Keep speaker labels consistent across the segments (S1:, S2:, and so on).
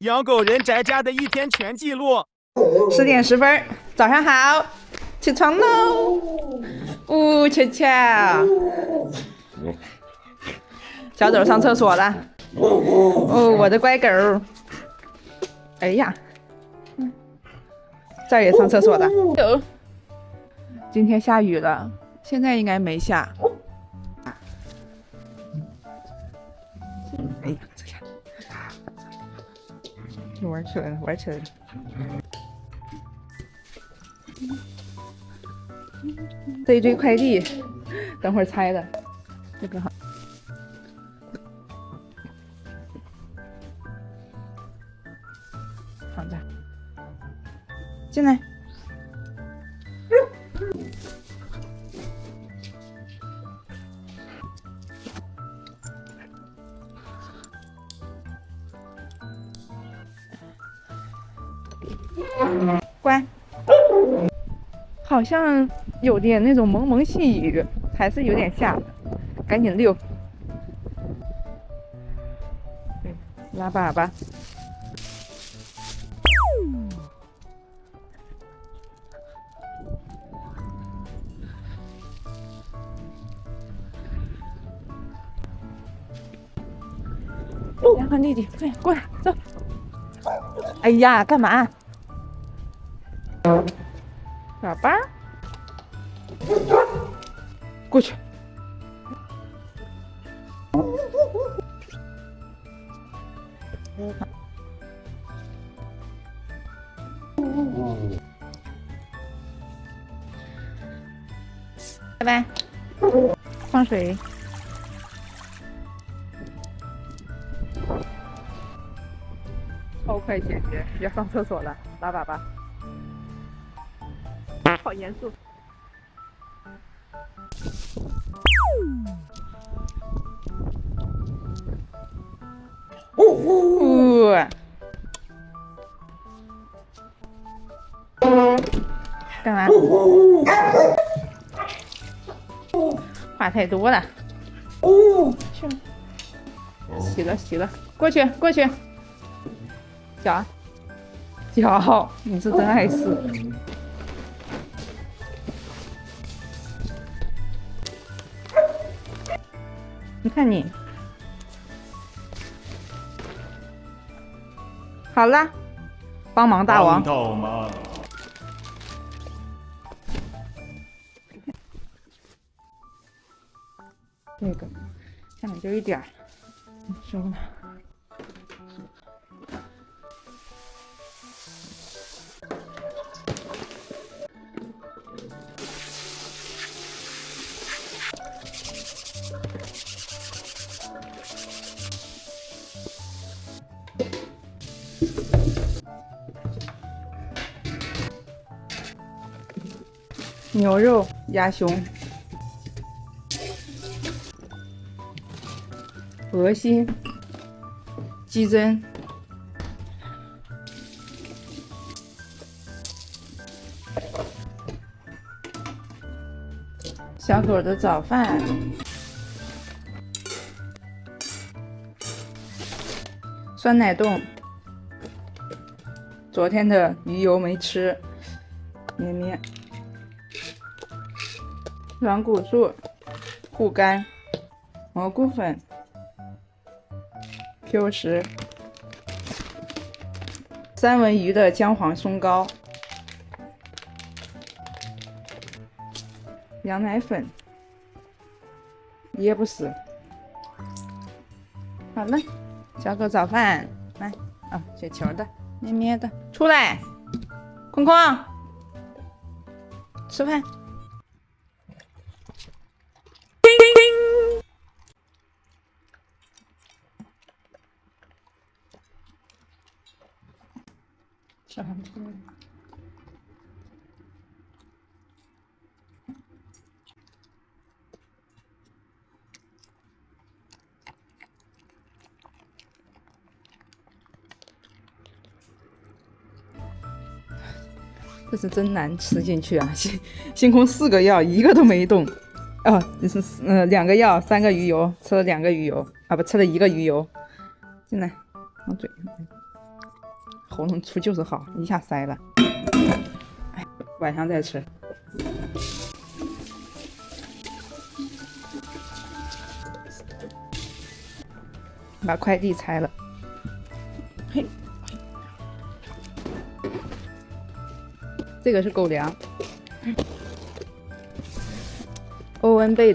S1: 养狗人宅家的一天全记录。
S2: 10点10分，早上好，起床喽！巧巧，小狗上厕所了。我的乖狗。哎呀，这儿也上厕所了。今天下雨了，现在应该没下。哎呀，这下玩车了，玩车了。这一堆快递，等会儿拆的，这个好。好的，进来。乖，好像有点那种蒙蒙细雨，还是有点下的，赶紧溜。拉粑粑。然后弟弟，快过来，走。哎呀，干嘛？宝宝，过去。拜拜。放水。超快解决，要上厕所了，拉粑粑。好严肃。干嘛？话太多了。去了。洗了，过去。脚，你是真碍事。你看你，好了，帮忙大王。这个讲究一点儿，收了。牛肉、鸭胸、鹅心、鸡胗、小狗的早饭、酸奶冻、昨天的鱼油没吃，绵绵。软骨素、护肝、蘑菇粉、Q10、三文鱼的姜黄松糕、羊奶粉，噎不死。好了，小狗早饭来雪球的、咩咩的，出来，空空，吃饭。小黄车，这是真难吃进去啊！星空4个药，1个都没动。这是2个药，3个鱼油，吃了2个鱼油啊，不吃了1个鱼油。进来，往嘴上。喉咙粗就是好，一下塞了。哎，晚上再吃。把快递拆了。嘿，这个是狗粮。欧文贝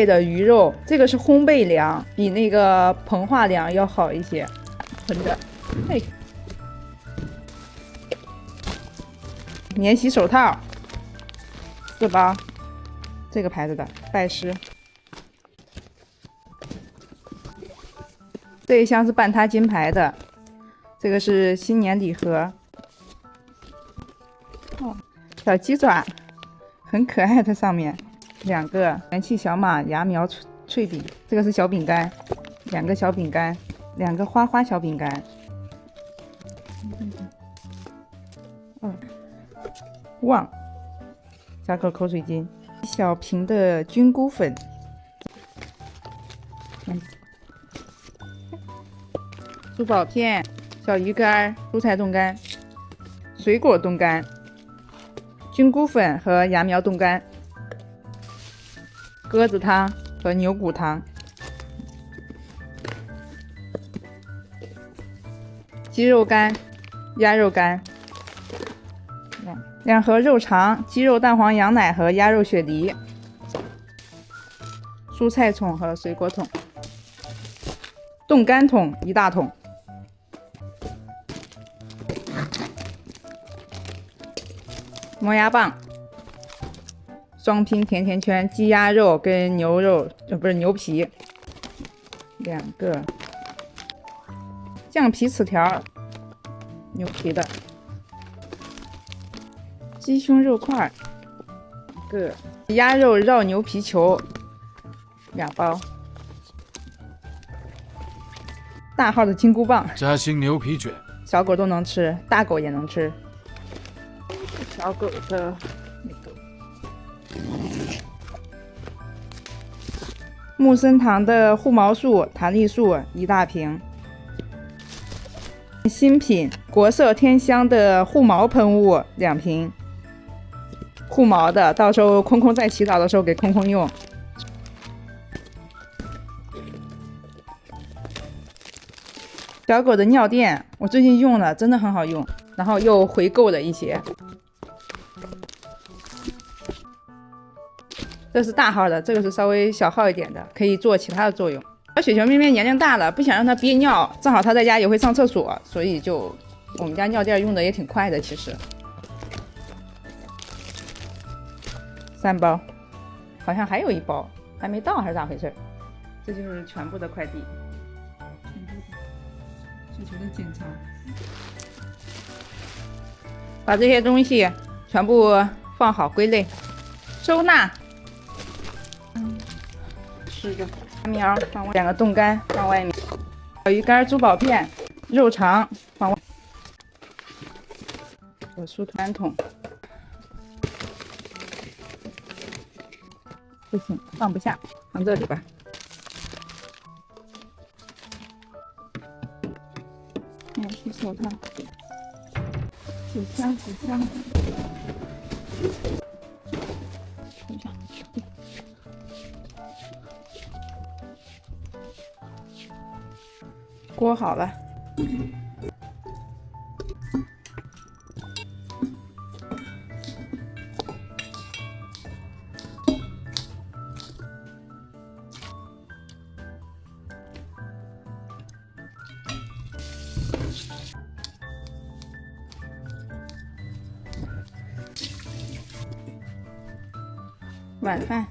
S2: 的鱼肉，这个是烘焙粮，比那个膨化粮要好一些。囤着。嘿，免洗手套，4包，这个牌子的拜诗。这一箱是半他金牌的，这个是新年礼盒。哦，小鸡爪，很可爱的，上面2个元气小马芽苗脆饼，这个是小饼干，2个小饼干，2个花花小饼干。旺，小口口水巾，小瓶的菌菇粉。珠宝片、小鱼干、蔬菜冻干、水果冻干、菌菇粉和芽苗冻干、鸽子汤和牛骨汤、鸡肉干、鸭肉干、2盒肉肠、鸡肉蛋黄羊奶和鸭肉雪梨、蔬菜桶和水果桶、冻干桶1大桶。磨牙棒，双拼甜甜圈，鸡鸭肉跟牛肉，不是牛皮，2个酱皮齿条，牛皮的，鸡胸肉块，1个鸭肉绕牛皮球，2包，大号的金箍棒，
S1: 夹心牛皮卷，
S2: 小狗都能吃，大狗也能吃。小狗的那个木森堂的护毛素、弹力素1大瓶，新品国色天香的护毛喷雾2瓶，护毛的，到时候空空在洗澡的时候给空空用。小狗的尿垫，我最近用了，真的很好用，然后又回购了一些。这是大号的，这个是稍微小号一点的，可以做其他的作用。雪球妹妹年龄大了，不想让她憋尿，正好她在家也会上厕所，所以就我们家尿垫用的也挺快的。其实3包，好像还有1包还没到，还是咋回事？这就是全部的快递，雪球的检查。把这些东西全部放好归类，收纳。吃的苗放外，2个冻干放外面，小鱼干、珠宝片、肉肠放外，有蔬团桶，不行，放不下，放这里吧。洗手套，纸箱，锅好了，晚饭。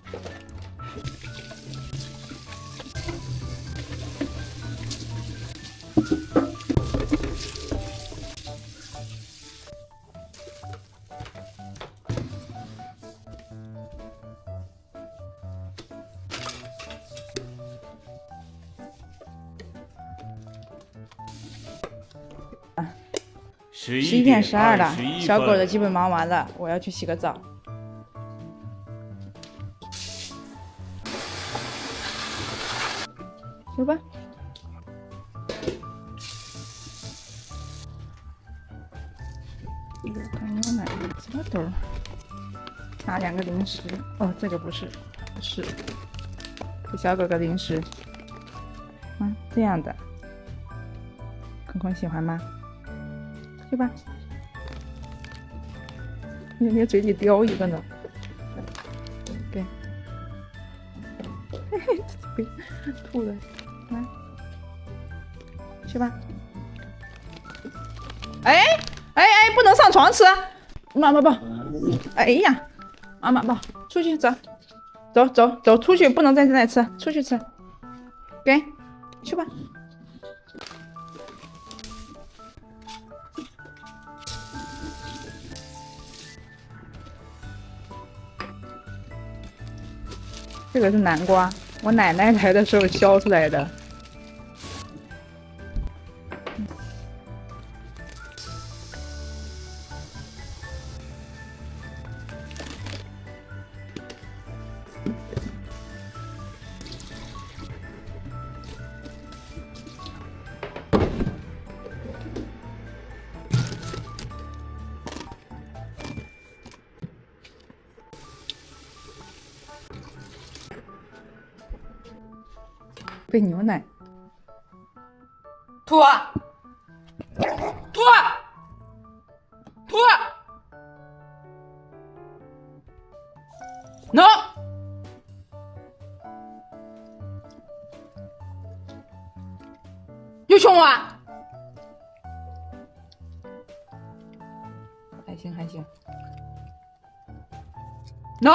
S2: 11点12了，小狗的基本忙完了，我要去洗个澡。走吧。有个牛奶，什么兜儿？拿2个零食。哦，这个不是，是给小狗狗零食。这样的，空空喜欢吗？去吧。你嘴里叼一个呢。给。嘿嘿，被吐了。来，去吧。哎，不能上床吃。妈妈抱。哎呀，妈妈抱，出去走，走，出去，不能在这里吃，出去吃。给，去吧。这个是南瓜，我奶奶来的时候削出来的。杯牛奶，吐，no，又凶我，还行，no，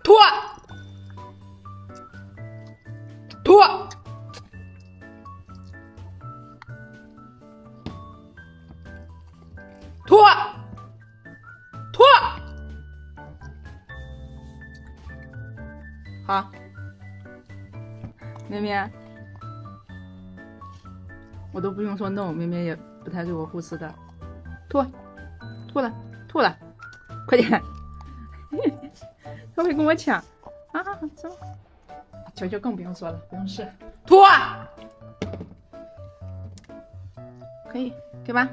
S2: 吐。好，咩咩，我都不用说 no， 咩咩也不太对我护持的。吐了，快点！他会跟我抢啊！走，球球更不用说了，不用试。吐，可以，给吧。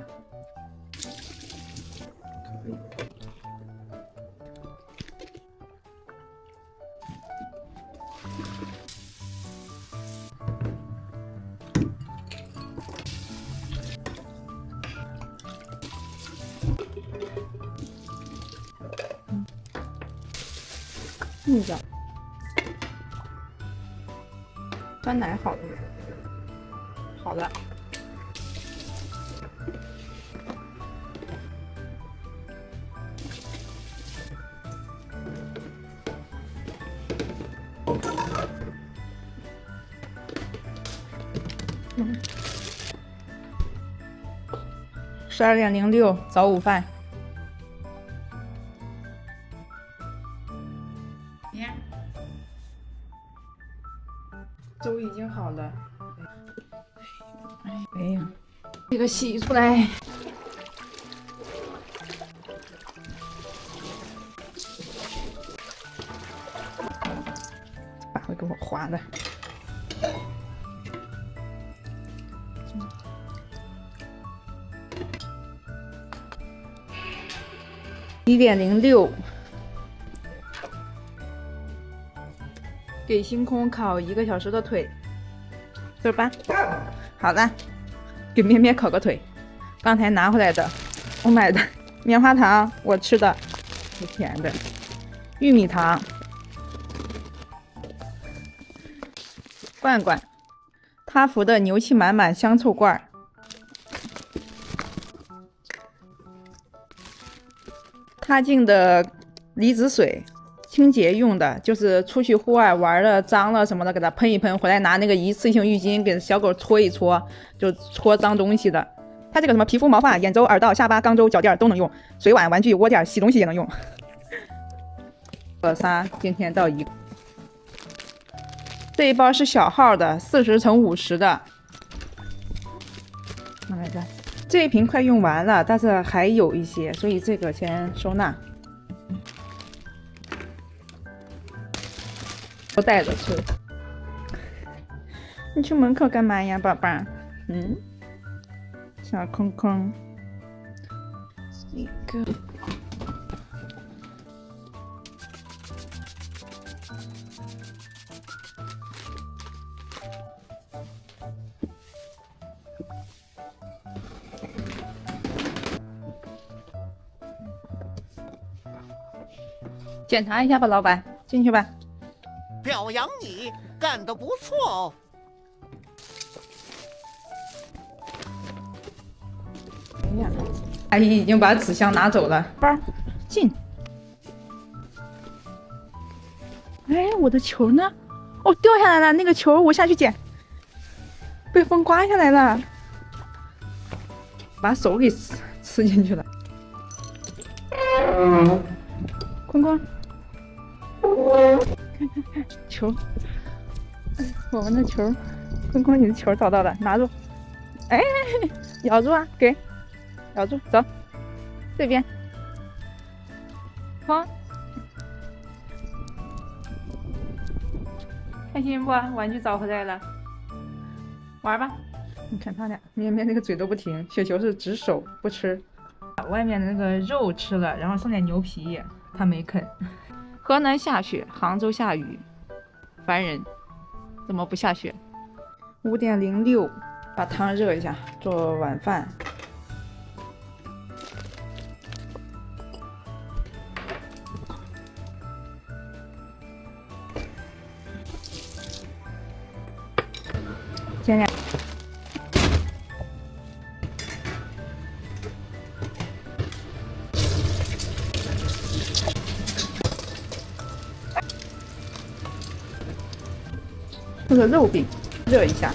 S2: 那个酸奶好了没？好了。12:06早午饭。粥已经好了。哎呀，这个洗出来。把会给我划的。1:06，给星空烤1个小时的腿，走吧。好了，给咩咩烤个腿，刚才拿回来的，我买的棉花糖，我吃的，是甜的，玉米糖，罐罐，他福的牛气满满香臭罐。他净的离子水，清洁用的，就是出去户外玩了脏了什么的，给它喷一喷，回来拿那个一次性浴巾给小狗搓一搓，就搓脏东西的。它这个什么皮肤、毛发、眼周、耳道、下巴、肛周、脚垫都能用，水碗、玩具、窝垫、洗东西也能用。仨今天到1个，这一包是小号的，40×50的。哪来着？这一瓶快用完了，但是还有一些，所以这个先收纳。我带着去。你去门口干嘛呀，宝宝？小空空。一个。检查一下吧，老板，进去吧。
S3: 表扬你，干得不错哦。
S2: 哎呀，阿姨已经把纸箱拿走了，包进。哎，我的球呢？哦，掉下来了，那个球我下去捡，被风刮下来了，把手给吃进去了。坤坤。看球，我们的球，坤坤，你的球找到了，拿住，哎，咬住啊，给，咬住，走，这边，好，开心不？玩具找回来了，玩吧。你看他俩，绵绵那个嘴都不停，雪球是只手不吃，把外面的那个肉吃了，然后剩点牛皮，他没啃。河南下雪，杭州下雨，烦人，怎么不下雪？5:06，把汤热一下，做晚饭。先两。这个肉饼热一下，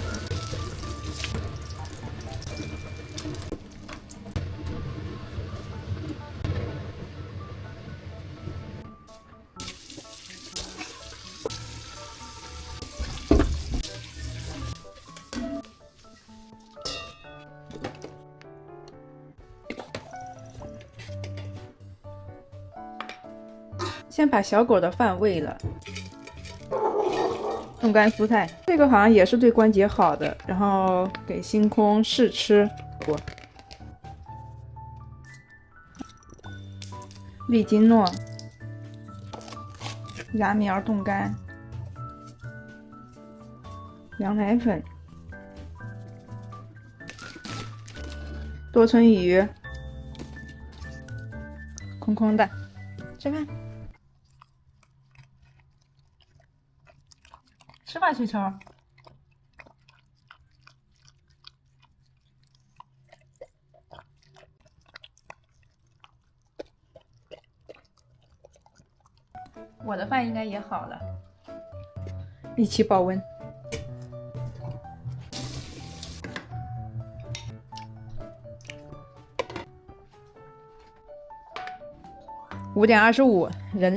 S2: 先把小狗的饭喂了。冻干蔬菜，这个好像也是对关节好的，然后给星空试吃。利金诺、芽苗冻干、羊奶粉、多春鱼，空空的，吃饭。吃吧，雪球。我的饭应该也好了，一起保温。5:25，人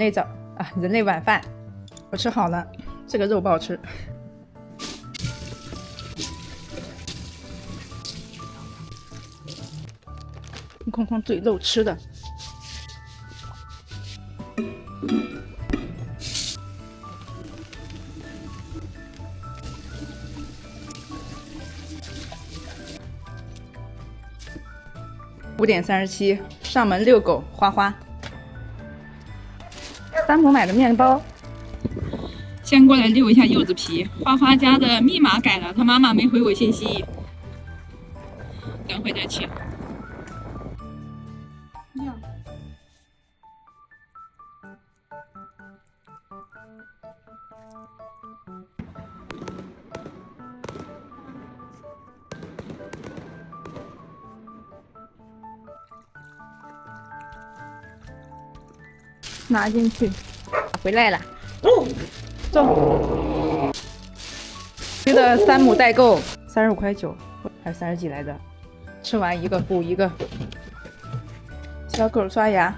S2: 类晚饭，我吃好了。这个肉不好吃，空空嘴肉吃的。5:37，上门遛狗，花花。山姆买的面包。先过来溜一下柚子皮，花花家的密码改了，他妈妈没回我信息，等会再去。拿进去，回来了。走。吃的山姆代购35.9，还是30几来着？吃完一个补一个。小狗刷牙。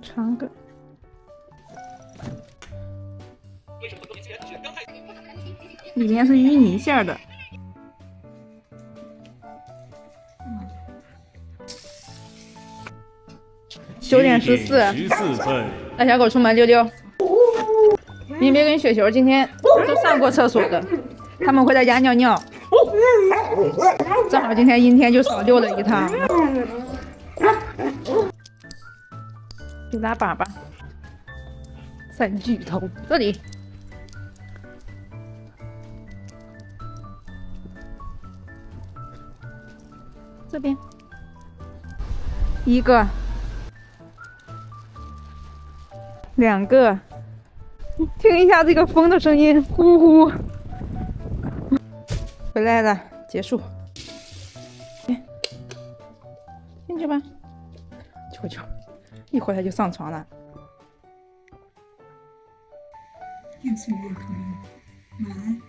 S2: 尝个。里面是芋泥馅的。9:14，带小狗出门溜溜。明别跟雪球今天都上过厕所的，他们会在家尿尿。正好今天阴天就少溜了一趟。去拉粑粑。三巨头，这里。这边。1个。2个。听一下这个风的声音，呼呼。回来了，结束。进去吧，球球，一回来就上床了。越睡越可爱，晚安。